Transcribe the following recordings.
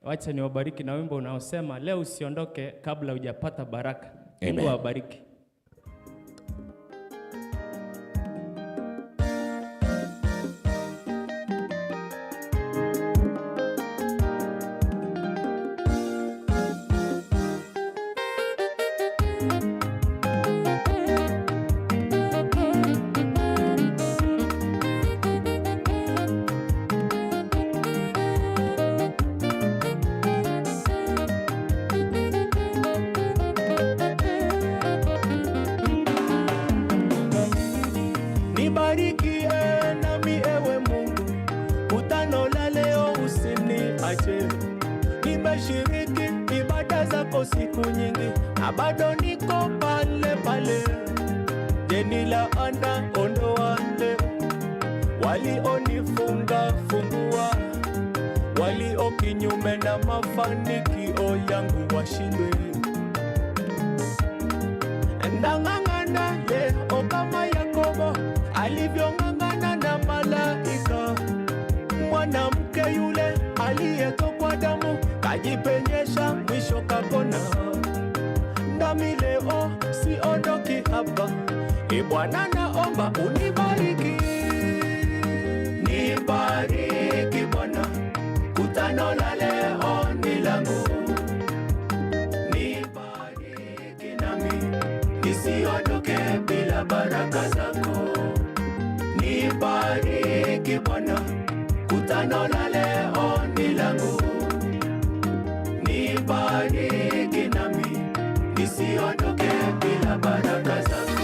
Wacha niwabariki na wimbo unaosema leo usiondoke kabla hujapata baraka. Mungu awabariki. Nibariki nami ewe Mungu, kutano la leo usiniache. Nimeshiriki ibada zako siku nyingi, na bado niko pale pale. Deni la anda ondoa leo, walionifunga fungua, walio kinyume na mafanikio yangu washindwe. Ndang'ang'ana leo kama Yakobo alivyong'ang'ana na malaika. Mwanamke yule aliyetokwa damu kajipenyesha, mwisho kapona. Nami leo siondoki hapa, Bwana naomba unibariki. Nibariki Bwana, kutano la leo ni langu. Nibariki nami nisiondoke bila baraka zako. Nibariki Bwana, kutano la leo ni langu. Nibariki nami nisiondoke bila baraka zako.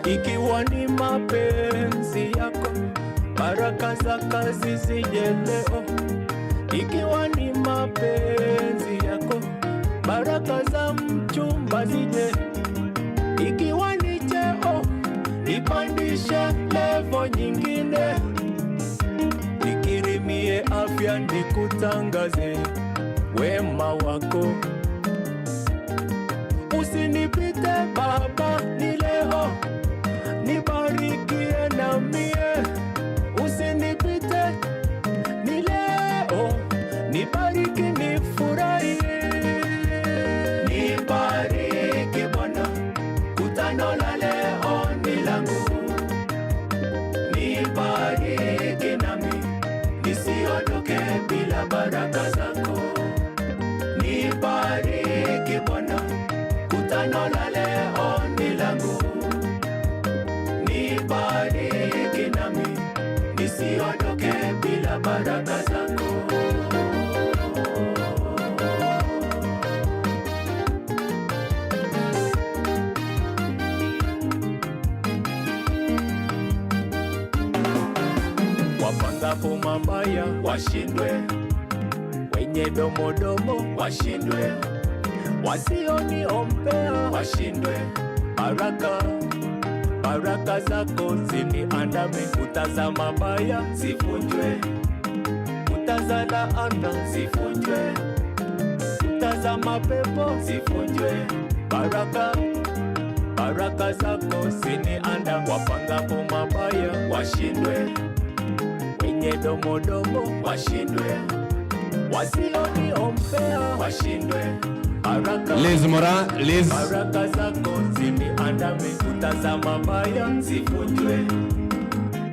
Ikiwa ni mapenzi yako, baraka za kazi zije leo. Ikiwa ni mapenzi yako, baraka za mchumba zije. Ikiwa ni cheo, nipandishe levo nyingine. Nikirimie afya, nikutangaze wema wako. Usinipite Baba, ni leo. Nibarikie na mie, usinipite, ni leo. Nibariki nifurahi. Nibariki Bwana, kutano la leo ni langu. Nibariki nami nisiondoke bila baraka zako. Nibariki Bwana, kutano la leo ni langu. Nibariki nami nisiondoke bila baraka zako. Wapangapo mabaya washindwe, wenye domodomo washindwe, wasioniombea washindwe. Baraka zako ziniandame, kuta za mabaya zivunjwe, kuta za laana zivunjwe, kuta za mapepo zivunjwe. Baraka zako ziniandame. Wapangapo mabaya washindwe, wenye domodomo washindwe, wasioniombea washindwe. Liz Mora, Liz. Baraka zako ziniandame, kuta za mabaya zivunjwe,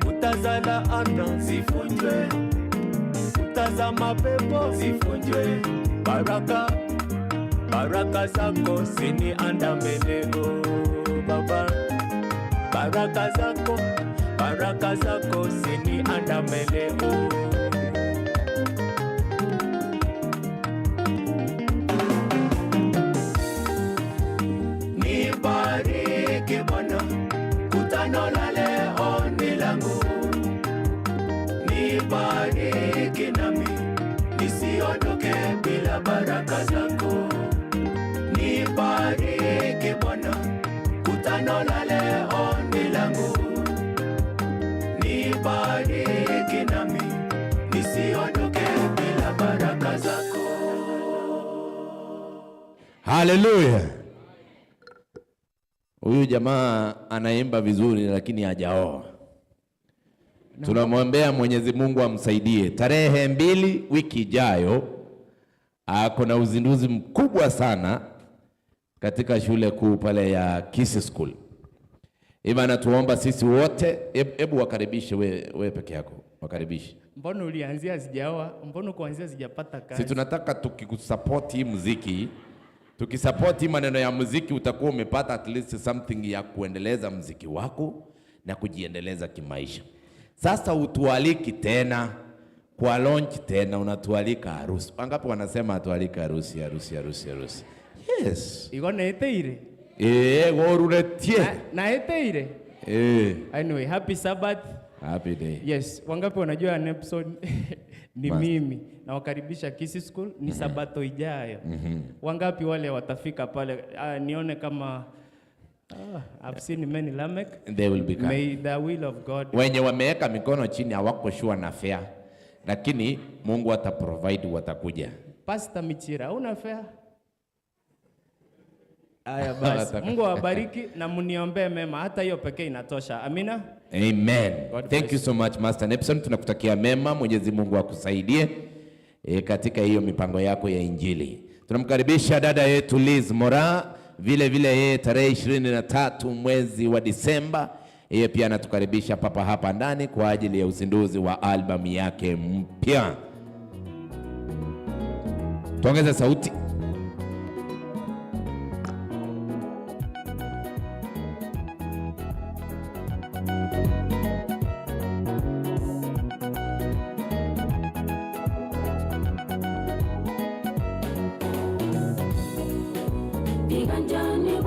kuta za laana zivunjwe, kuta za mapepo zivunjwe. Baraka zako ziniandame leo Baba. Baraka zako ziniandame leo. Nibariki Bwana, kutano la leo ni langu. Nibariki nami nisiondoke bila baraka zako. Nibariki Bwana, kutano la leo ni langu. Nibariki nami Hallelujah. Huyu jamaa anaimba vizuri lakini hajaoa. Tunamwombea Mwenyezi Mungu amsaidie. Tarehe 2 wiki ijayo ako na uzinduzi mkubwa sana katika shule kuu pale ya Kisi School. Ima tuomba sisi wote, hebu wakaribishe we peke yako. Wakaribishe. Mbona ulianzia sijaoa? Mbona kuanzia sijapata kazi? Sisi tunataka tukikusupport hii muziki. Tukisupport hii maneno ya muziki utakuwa umepata at least something ya kuendeleza muziki wako na kujiendeleza kimaisha. Sasa utualiki tena kwa launch tena, unatualika harusi. Wangapi wanasema atualika harusi? Yes. Iko na eteire. Goruretie. Na eteire. Anyway, happy Sabbath. Happy day. Yes, wangapi wanajua Nepson ni mimi na wakaribisha Kisi School ni Sabato ijayo. Wangapi wale watafika pale nione kama I've seen many Lamek. They will become. May the will of God. Wenye wameweka mikono chini hawako sure na fair. Lakini Mungu ataprovide, watakuja. Pastor Michira, una fair? Aya basi. Mungu awabariki na mniombe mema. Hata hiyo pekee inatosha. Amina. Amen. Thank you so much Master Nepson. Tunakutakia mema. Mwenyezi Mungu akusaidie katika hiyo mipango yako ya Injili. Tunamkaribisha dada yetu Liz Mora. Vile yeye tarehe 23 mwezi wa Disemba. Yeye pia anatukaribisha papa hapa ndani kwa ajili ya uzinduzi wa album yake mpya. Tuongeze sauti. Biganjani